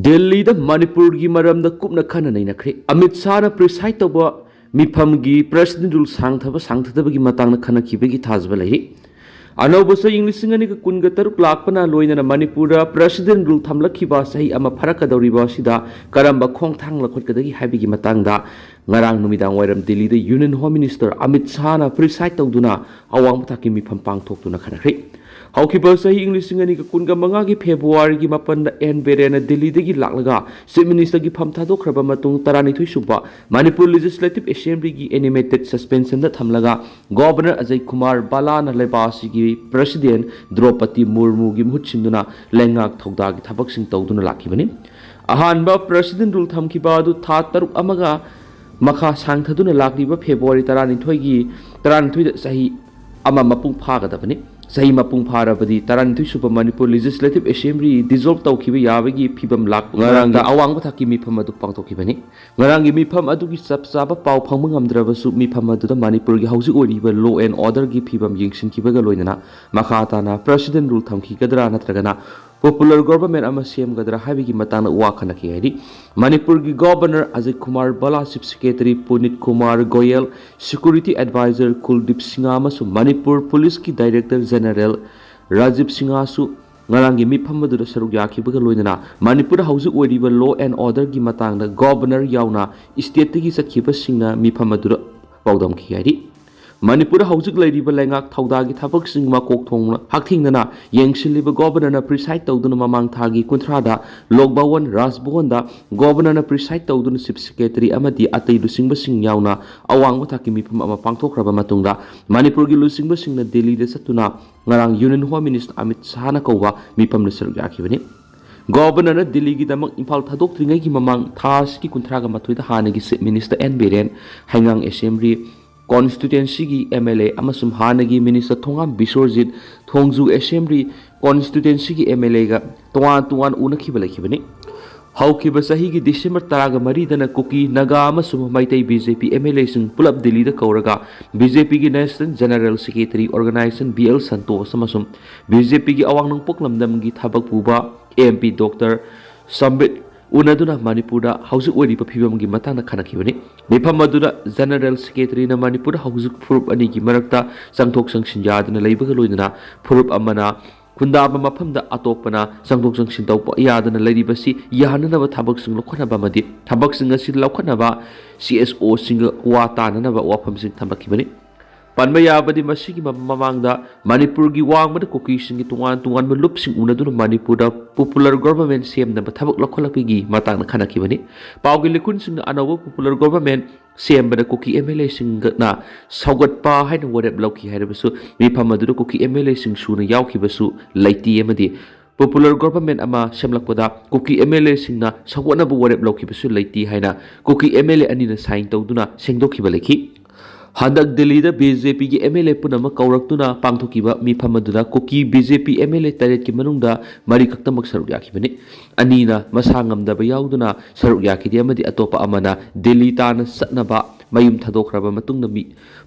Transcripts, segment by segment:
Delhi da Manipur gi maram da kupna khana nei na khre Amit Shah na preside to ba mifam gi president rule sangthaba gi matang na khana khibe gi thasba lai ano bosa English ngani ka kun ga taruk lakpana loina na Manipur da president rule thamlakhi ba sahi ama faraka dawri ba sida karamba khong thang la khot kadagi habi gi matang da ngarang numidang wairam Delhi da Union Home Minister Amit Shah na preside tawduna awang thaki mifam pangthok tuna khana khre Haukiba sahi English ngani ka kunga manga gi February gi mapan da en berena Delhi dagi laklaga Chief Minister gi pham thadokhraba matung tarani thui suba Manipur Legislative Assembly gi animated suspension da thamlaga Governor Ajay Kumar Bala na lebasi gi President Draupadi Murmu gi muhut singduna lengak thogda gi thabak sing tawduna lakibani ahanba President rule thamkiba adu tha taruk amaga makha sangthaduna lakliba February tarani thoi da sahi ama mapung phagadabani Sahi mapung pharabadi taranthi suba Manipur Legislative Assembly dissolve tawkhiba yabagi phibam lak ngarang da awang bathaki mifam adu pangthokhibani ngarang gi mifam adu gi chapchaba pau phangma ngamdrabasu mifam adu da Manipur gi hauji oriba law and order gi phibam yingsinkibaga loinana makhata na president rule thamki kadra natragana popular government ama CM gadra habigi matana wakhana ki haidi Manipur gi governor Ajay Kumar Bala chief secretary Punit Kumar Goyal security advisor Kuldeep Singh amasu Manipur police ki director general Rajiv Singh asu ngarangi mifam adu saruk yakhibaga loinana Manipur hauji oriba law and order gi matangda governor yauna state gi sakhiba singna mifam adu paudam ki haidi Manipur haujik lairiba lengak thaudagi thabak sing ma kok thongna hakthingna yengsilliba governor na preside tawduna mamang thagi kuntrada lokbawan rajbhavan da governor na preside tawduna chief secretary amadi atai lusingba sing yauna awangba thaki mifam ama pangthokraba matungda Manipur gi lusingba singna Delhi da satuna ngarang Union Home Minister Amit Shah na kauba mifam na saruk yakhibani Governor na Delhi gi damak Imphal thadok tringai gi mamang thas ki kuntraga mathoida hanagi chief minister N Biren haingang assembly constituency gi MLA amasum hanagi minister thongam Bisorjit Thongju assembly constituency gi MLA ga tuan unakhiba lakhibani haukiba sahi gi December 13 dana Kuki Naga amasum Maitai BJP MLA sing pulap Delhi da kauraga BJP gi National General Secretary Organization BL Santos amasum BJP gi awang nang poklamdam gi thabak puba MP Dr Sambit Unaduna Manipura haujuk oriba phibam gi matang na khanakibani mifam aduna General Secretary na Manipura haujuk furup ani gi marakta sangthok sangsin yadana leibaga loinana furup amana kundaba mafamda atopana sangthok sangsin tawpa yadana leiribasi yahananaba thabak sing lokhanaba madi thabak sing asi lokhanaba CSO sing wa tananaba wafam sing thambakibani Panma yabadi masigi mamangda Manipur gi wangmada Kuki singi tuan malup sing unaduna Manipur da popular government CM na bathabak lokholaki gi matang na khanakibani pawgi likun sing anawa popular government CM bada Kuki MLA sing na saugat pa haina warep lauki haibasu mifam adu Kuki MLA sing suna yawkibasu laiti amadi popular government ama semlakpada Kuki MLA sing na sawatna bu warep laukibasu laiti haina Kuki MLA ani na sign tawduna sengdokhiba lekhi Handak Delhi da BJP gi MLA punama kauraktuna pangthokiba mifam aduna Kuki BJP MLA taret ki manungda mari kaktamak saruk yakhibani anina masangamda ba yauduna saruk yakhidi amadi atopa amana Delhi tana satnaba mayum thadokraba matungna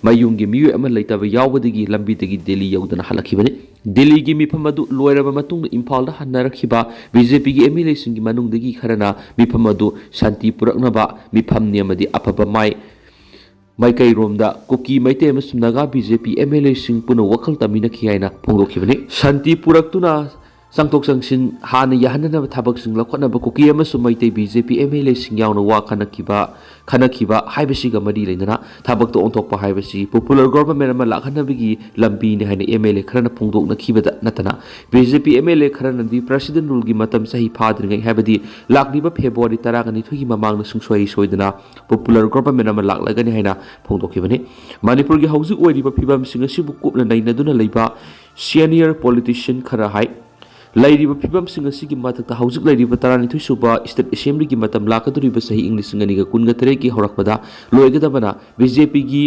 mayum gi miyu ama leitaba yawbadigi lambi dagi Delhi yauduna halakhibani Delhi gi mifam adu loiraba matungna Imphal da hanarakhiba BJP gi MLA singi manungdagi kharana mifam adu shanti puraknaba mifam ni amadi apaba Maikai Romda Kuki Maite amasum Naga BJP MLA sing puna wakal tamina khiaina phongdokhibani Shanti Puraktuna sangthok sangsin hana yahanana thabak sing lakhotnaba Kuki amasum Maite BJP MLA sing yauna wa khanakhiba haibasiga mari leinana thabak to onthokpa haibasi popular government ama lakhanabigi lambi ni haina MLA kharana phongdokna khibada natana BJP MLA kharana di president rule gi matam sahi phadringai haibadi lakliba February 12 gi mamang na sungsoi soidana popular government ama laklagani haina phongdokhibani Manipur gi haujuk oiriba phibam singa sibu kupna nainaduna leiba senior politician khara hai Lairiba phibam singa sigi matakta haujuk lairiba tarani thui suba state assembly gi matam lakaduriba sahi English ngani ga kunga tere gi horakpada loigadabana BJP gi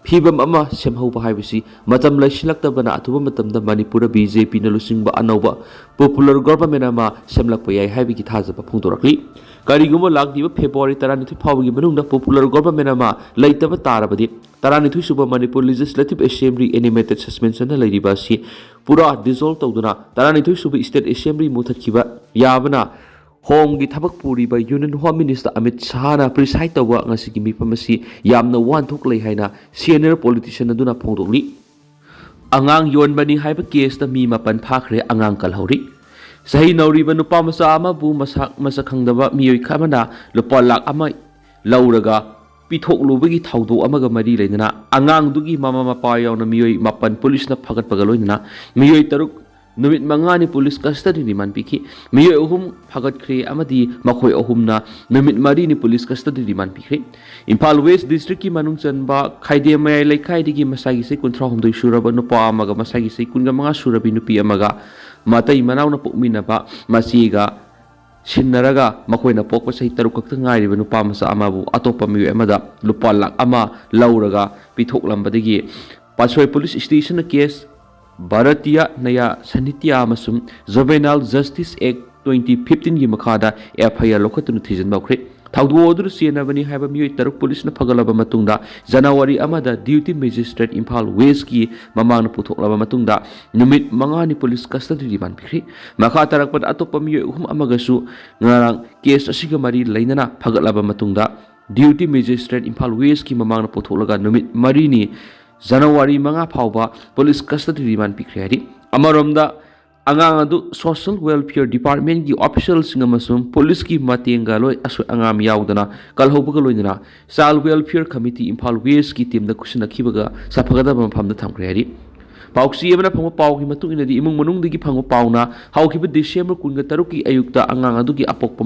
phibam ama semhauba haibasi matam laisilaktabana athuba matamda Manipur BJP na lusingba anauba popular government ama semlakpa yai haibigi thajaba phungdorakli kariguma lakdiba February 12 phawgi manungda popular government ama laitaba tarabadi 12 suba Manipur Legislative Assembly animated suspension na lairiba si pura dissolve tawduna 12 suba state assembly muthatkiba yabana Home gi thabak puri ba Union Home Minister Amit Shah na preside tawa ngasi gi mifam asi yamna wan thok lei haina senior politician aduna phongdokli angang yon bani haiba case ta mi mapan phakre angang kalhauri sahi nauri ba nupa masa ama bu masa khangdaba miyoi khamana lupa lak ama lauraga pithok lubagi thaudo amaga mari leina angang dugi mama mapa yauna miyoi mapan police na phagat pagaloina miyoi taruk numit mangani police custody remand pikhi miyoi ohum phagat khre amadi makhoi ohum na numit mari ni police custody remand pikhe Imphal West District ki manung chanba khaide mayai laikhai digi masagi se kunthra homdoi suraba nupa amaga masagi se kunga manga surabi nupi amaga matai manau na pukmina ba masiga sinnaraga makhoi na pokpa sahi taruk kakta ngai riba nupa masa amabu atopa miyoi amada lupa lak ama lauraga pithok lambadagi Pasoi Police Station case Bharatiya Naya Sanitya Amasum Juvenile Justice Act 2015 gi makhada FIR lokhatunu thijan bawkhre thaudu odur sienabani haiba miyoi taruk police na phagalaba matungda January amada duty magistrate Imphal West ki mamang na puthoklaba matungda numit mangani police custody remand pikri makha tarakpat atopa miyoi uhum amagasu ngarang case asiga mari leinana phagalaba matungda duty magistrate Imphal West ki mamang na puthoklaga numit mari ni January manga phauba police custody remand pikre hari amaromda angang adu social welfare department ki official singamasum police ki matenga loi asu angam yaudana kalhobaga loinana child welfare committee Imphal West ki team da kusina khibaga saphagada mafamda thamkre hari pauksi amana phangwa pau ki matung inadi imung manung digi phangwa pauna haukiba December 13 ki ayukta angang adu ki apokpa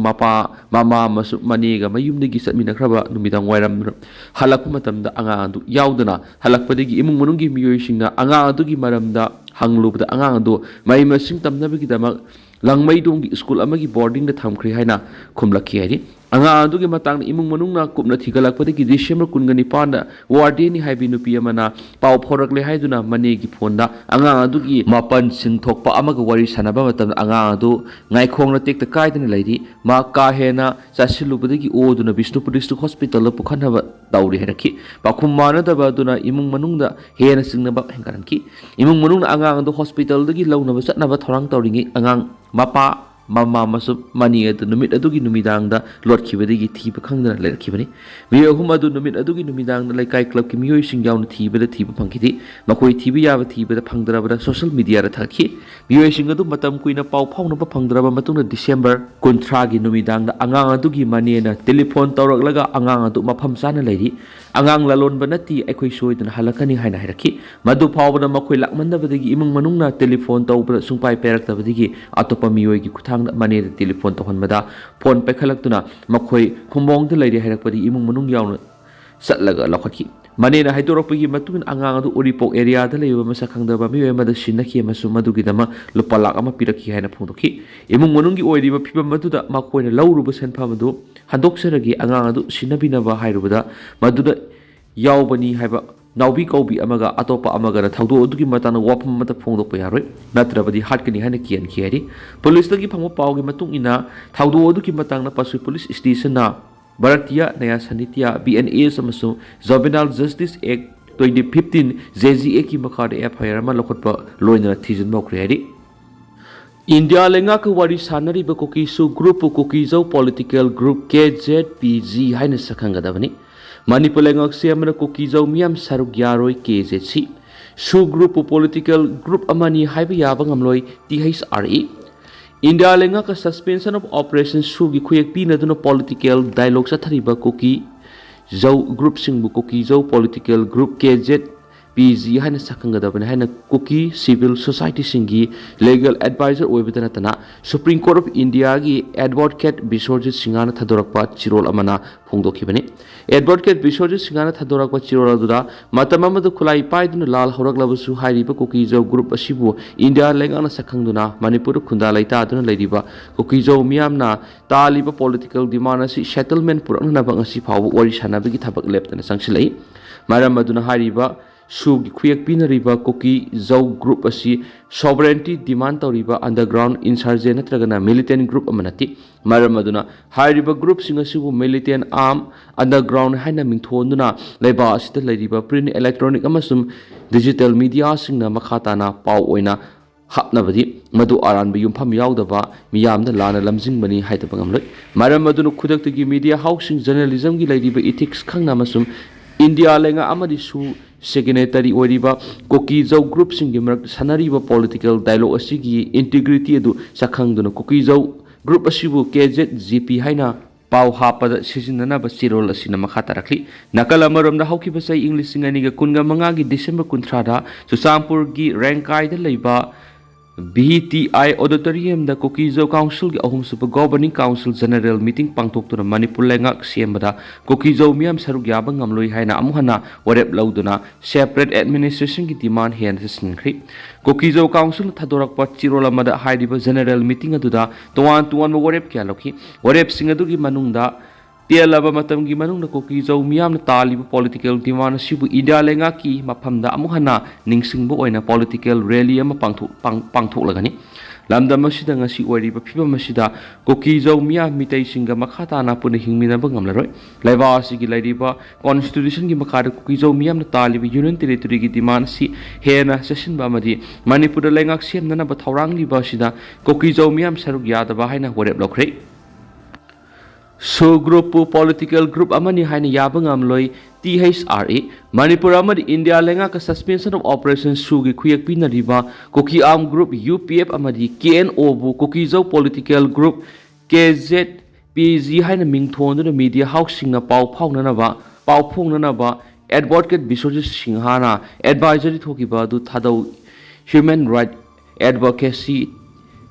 mama masu maniga mayum digi satminakraba numidang wairam halakpa matamda angang adu yaudana halakpa digi imung manung gi miyoi singna angang adu gi maramda hanglubda angang adu mai masing tamnabagi damak langmai dong school amagi boarding da thamkhri haina khumlakhi hari angang adu gi matang imung manung na kupna thigalakpadi gi December 19 da warden ni haibi nupi amana pau phorak le haiduna mane gi phone da angang adu gi mapan singthokpa amaga wari sanaba matam angang adu ngaikhong na tekta kaidana leidi ma ka hena chasilubadi gi oduna Bishnupur District Hospital la pukhanaba dauri herakhi pakhum manadaba aduna imung manung da hena singnaba hengkaranki imung manung angang adu hospital dagi launaba satnaba thorang tawringi angang mapa mama masu mani adu numit adugi numidang da lord khibadigi thiba khangdana lerakibani mi ahum adu numit adugi numidang da laikai club ki miyoi singyauna thiba phangkiti makoi thiba yaba thiba da phangdraba social media ra thakhi miyoi sing adu matam kuina pau phauna ba phangdraba matungna December 13 gi numidang da angang adugi mani na telephone tawraklaga angang adu mafam sana leiri angang lalon banati aikoi soidana halakani haina hairaki madu phawbana makoi lakmandabadagi imung manungna telephone tawbra sungpai peraktabadigi atopa miyoi gi kuthang mane telephone tawhanbada phone pekhalaktuna makhoi khumong de leiri hairakpadi imung manung yauna satlaga lakhaki mane na haidoropagi matun angang adu Oripok area da leiba masa khangdaba miyoi mada sinaki masu madugi dama lupa lak ama piraki haina phongdoki imung manung gi oiriba phibam maduda makhoi na lauruba senpha madu handokseragi angang adu sinabinaba hairubada maduda yaubani haiba naubi kaubi amaga atopa amaga na thaudo adugi matana wapam mata phongdokpa yaroi natrabadi hatkani haina kian khiari police dagi phangwa pawgi matung ina thaudo adugi matangna Pasoi Police Station na Bharatiya Naya Sanitya BNA samasu Juvenile Justice Act 2015 JJA ki makhada FIR ma lokhotpa loina thijin bawkre hari India lenga ka wari sanari ba koki su group koki zo political group KZPG haina sakhangadabani Manipur lengak siamana koki zo miam saruk yaroi KZC su group political group amani haiba yaba ngamloi THRE India lenga ka suspension of operations su gi khuyek pi na duna political dialogue sa thariba koki zo group singbu koki zo political group KZPG haina sakhangadabani haina koki civil society singi legal advisor oibadana tana Supreme Court of India gi advocate Biswarjit Singhana thadorakpa chirol amana phongdokhibani advocate Biswarjit Singhana thadorakpa chirol adura matamamadu khulai paiduna lal horaklabasu hairiba koki zo group asibu India lengana sakhangduna Manipur khunda laita aduna leiriba koki zo miamna taliba political demand asi settlement purakna bang asi phawu wari sanabagi thabak leptana sangsilai maram aduna hairiba Sugi kuyak pinariba koki zau group asi sovereignty demand tauriba underground insurgent natragana militant group amanati maramaduna hairiba group singasibu militant arm underground haina mingthonduna leiba asita leiriba print electronic amasum digital media singna makhatana pau oina hapnabadi madu aran bi yumpham yaudaba miyamda lana lamjingbani haidaba ngamloi maram adunu khudaktagi media housing journalism gi laidiba ethics khangna masum India lenga amadi su secretary oriba Kuki Jau group sing marak sanariba political dialogue asigi integrity adu sakhangduna Kuki Jau group asibu KZGP haina pau hapada sizinana ba sirol asina makha tarakli nakal amarom da hauki basai English singani ga kunga manga gi December 13 da Susampur gi Rankai da leiba BTI Auditorium da Kuki Jau Council gi ahum super governing council general meeting pangtok tu Manipur lengak siembada Kuki Jau miam saruk yaba ngamloi haina amuhana warep lauduna separate administration gi demand hen chenkhre Kuki Jau Council thadorak pa chirola mada haidiba general meeting aduda tuan warep kya lokhi warep singadu gi manungda Tialaba matam gi manung Kuki Jau miam taliba political demand sibu ida lenga ki maphamda amuhana ningsingbo oina political rally ama pangthok lagani lamda masida ngasi wariba phiba masida Kuki Jau miam mitai singa makhata na pun hingmina bangamlaroi laiba asigi laidiba constitution gi makhada Kuki Jau miam taliba union territory gi demand si hena session ba madi Manipur lengak siamna ba thorang li ba sida Kuki Jau miam saruk yadaba haina warep lokre So group political group amani haina yabang amloi THRA Manipur amadi India lenga ka suspension of operation sugi khuyak pinariba Kuki Arm group UPF amadi KNO bu Kuki Jau political group KZPG haina mingthon na media housing na pau phongnana ba advocate Biswajit Singhana advisory thokiba du thadau human right advocacy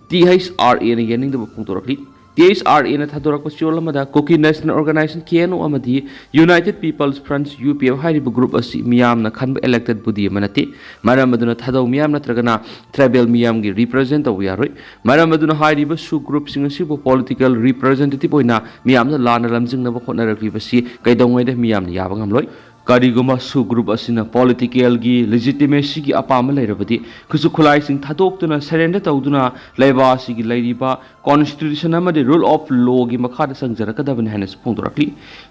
THRA na yening da pungtorakli THRA na thadorak pasiolamada Kuki National Organization KNO amadi United People's Front UPF hariba group asi miyam na khanba elected budi manati maram aduna thadau miyam natragana tribal miyam gi represent awi yaroi maram aduna hariba su group sing asibu political representative oina miyam na lana lamjing na khotna rakli basi kaidongwai de miyam na yaba ngamloi kariguma su group asina political gi legitimacy gi apama lairabadi kusu khulai sing thadoktuna surrender tawduna laiba asigi lairiba constitution amadi rule of law gi makhada sangjarakadabani haina spongdorakli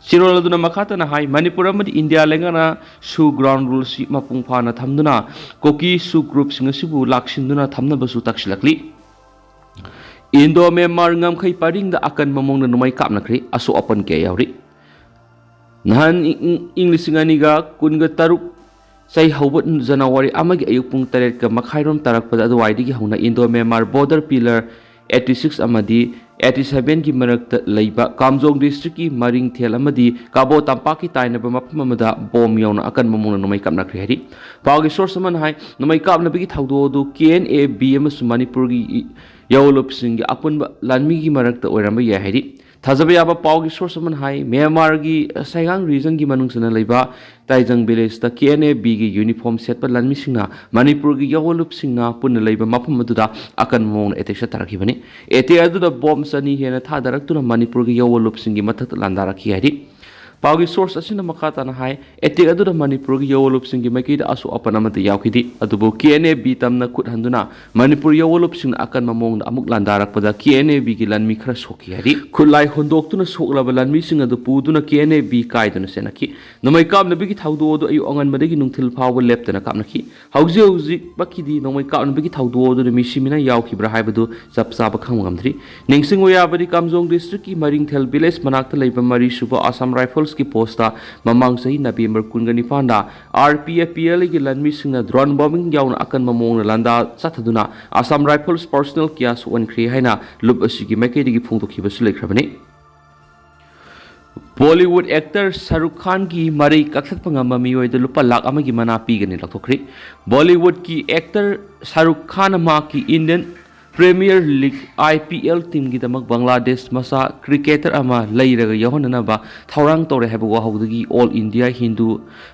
siroladuna makhata na hai Manipur amadi India lengana su ground rules si mapung phana thamduna Kuki su group sing asibu laksinduna thamna basu taksilakli Indo Myanmar ngamkhai paring da akan mamong na numai kapnakri asu open ke yauri Nahan English nganiga kunga taruk say hawbat January amagi ayuk pung taret ka makhairom tarak pada adwaidi gi hauna Indo Myanmar border pillar 86 amadi 87 ki marakta leiba Kamjong district ki maring thel amadi Kabo Tampak ki taina ba mapam amada bom yauna akan mamuna nomai kapna khri pawgi source man hai nomai kapna bi thawdo du KNAB amas Manipur gi yawlop sing gi apun lanmi gi marakta oiramba ya hairi Thazaba yaba pawgi source man hai Myanmar gi Saigang region gi manungsana leiba Taijang village ta KNAB gi uniform set pa lanmi singna Manipur gi yawolup singna punna leiba mapam aduda akan mong eteksha tarakibani ete aduda bomb sani hena thadarak tuna Manipur gi yawolup singi mathak landaraki hari Pawgi source asina makhata na hai ete aduda Manipur gi yawolup singi maikida asu apanamata yawkhidi adubu KNAB tamna khut handuna Manipur yawolup sing akan mamong na amuk landarak pada KNAB gi lanmi khra soki hari khulai hondok tuna soklaba lanmi sing adu puduna KNAB kaiduna senaki nomai kapna bigi thawdo odu ayu angan madagi nungthil phawa leptana kapnaki hauji bakidi nomai kapna bigi thawdo odu misimina yawkhibra haibadu sapsaba khangmamdri ningsing oyabadi Kamjong district ki maring thel village manakta leiba mari suba Assam Rifles की पोस्टा ममांग सही नवंबर कुनगनी फांदा RPFPL की लनमी Singh drone bombing याउन अकन ममोंग लंदा चथदुना Assam rifles personal कियास वनख्री हैना loop असिगी मैकेदी की फोंदोखिबा सुलेख्रबनी Bollywood actor Shahrukh Khan की मरई कक्सत पंगम मियोयद लुपा लाख अमगी मना पीगनी लथोख्री बॉलीवुड की एक्टर शाहरुख खान मा की Indian Premier League IPL team की दमक बांग्लादेश मसा क्रिकेटर अमा लैरगा यहोननबा थौरांग तौरे हैबा वाहौदगी ऑल इंडिया हिंदू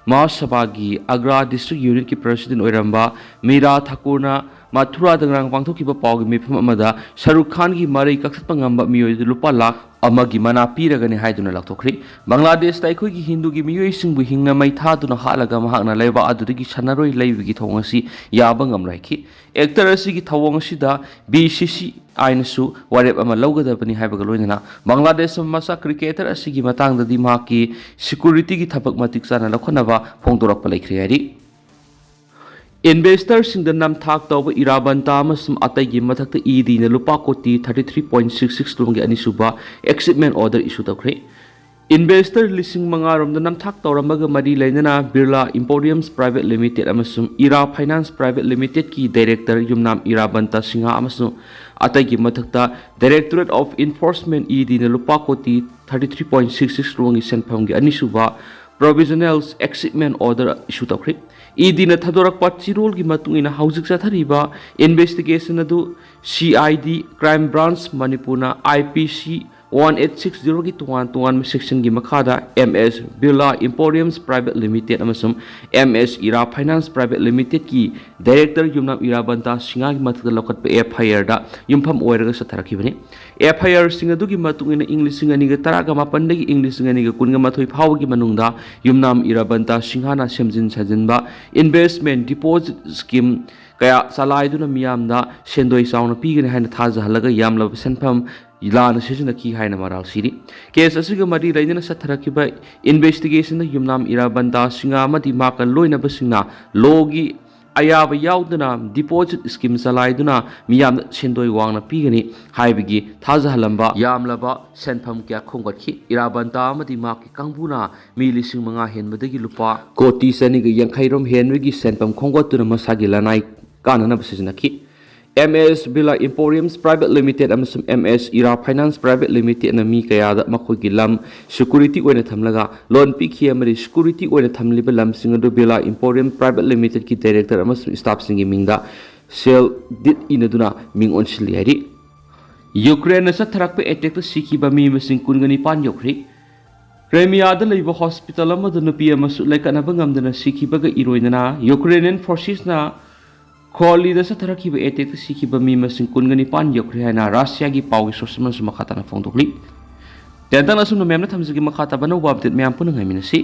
महासभा की आग्रा डिस्ट्रिक्ट यूनिट की प्रेसिडेंट ओइरंबा मीरा ठाकुरना माथुरा दंग्रांग पांगथोखिबा पावगी मिफम अमदा शाहरुख खान की मरई कक्सत पंगम मियोयद लुपा लाख अमगी मना पीरगने हाइदुना लथोख्री बांग्लादेश ता अखोगी हिंदू की मियोयसिंगबु हिंगना मैथादुना हालगा महाकना लेबा अदुदगी सनरोय लैबिगी थोंगसी याबंग अमराइखी एक्टर असिगी थवंग असिदा BCC आइनसु वारेप अमा लौगदबनी हाइबगा लोइनना बांग्लादेश मसा क्रिकेटर असिगी मतंगददी माकी सिक्युरिटी की थपक मतिक चाना लखनबा फोंदोरकपा लैख्रे हारि इन्वेस्टरसिंगदा नमथाक तौबा इराबंता अमसुम अतैगी मथक्ता ईदीना लुपा कोटी 33.66 लोंगी अनिसुबा एक्सिपमेंट ऑर्डर इशू तौखरे इन्वेस्टर लिसिंग मंगारोमदा नमथाक तौरमगा मरी लेना बिरला इंपोरियम्स प्राइवेट लिमिटेड अमसुम इरा फाइनेंस प्राइवेट लिमिटेड की डायरेक्टर युमनाम इराबंता सिंहा अमसुम अतैगी मथक्ता डायरेक्टरेट ऑफ इन्फोर्समेंट ईदीना लुपा कोटी 33.66 लोंगी सेनफमगी अनिसुबा प्रोविजनल एक्सिपमेंट ऑर्डर इशू तौखरे ईदीना थदोरकपा चिरोलगी मतुंगिना हौजिक चथरिबा इन्वेस्टिगेशन अदु CID क्राइम ब्रांच मणिपुरना IPC 1860 की तुआन सेक्शन की मखादा MS Birla emporiums private limited अमसुम MS इरा फाइनेंस प्राइवेट लिमिटेड की डायरेक्टर युमनाम इराबंता सिंगा की मथुदा लौकत FIR दा युमफम ओइरगा सथरखिबने FIR सिंग अदुगी मतुंगिना इंग्लिश सिंग अनिगा तरागा मापनदगी इंग्लिश सिंग अनिगा कुनगा मथुई फावगी मनुंगदा युमनाम इराबंता सिंहाना सेमजिन सजिनबा इन्वेस्टमेंट डिपॉजिट स्कीम कया सलाइदुना मियामदा सेंदोई चाउना पीगने हाइना थाजहलगा यामलब सेनफम लाना सिजनकी हाइना मराल सिरी केस असिगा मरी लैना सथरखिबा इन्वेस्टिगेशन युमनाम इराबंता सिंगा अमदि माका लोइनबसिंगना लोगी अयाब याउदना डिपॉजिट स्कीम सलाइदुना मियाम सेंदोई वांगना पीगनी हाइबगी थाजहलंबा यामलबा सेनफम क्या खोंगतखि इराबंता अमदि माकी कांगबुना मी लिसिंग मंगा हेनबदगी लुपा कोटी सनिगा यंखैरोम हेनबगी सेनफम खोंगतुना मसागी लानाई कानना बसिजनखि MS Bila Emporiums Private Limited अमसुम MS Ira Finance Private Limited na mi kayada makogi lam security oina thamlaga loan pikhi amari security oina thamliba lam singadu Bila Emporium Private Limited ki director amasum staff singi mingda sel dit inaduna ming onsil yari Ukraine sa tharakpe attack ta sikhiba mi masing kungani pan yokri Crimea da leiba hospital amadu nupi amasu laikanaba ngamdana sikhibaga iroinana Ukrainian forces na खोली दस थरकी बे attack सिखी बमी मसिंग कुनगनी पान यखरे हैना राशिया की पाव सोसमन सुमखाता ना फोंदोकली तेंतन assume मेमना थमजगी मखाता बनो वाबदेत ma'am पुनंग हामिनसी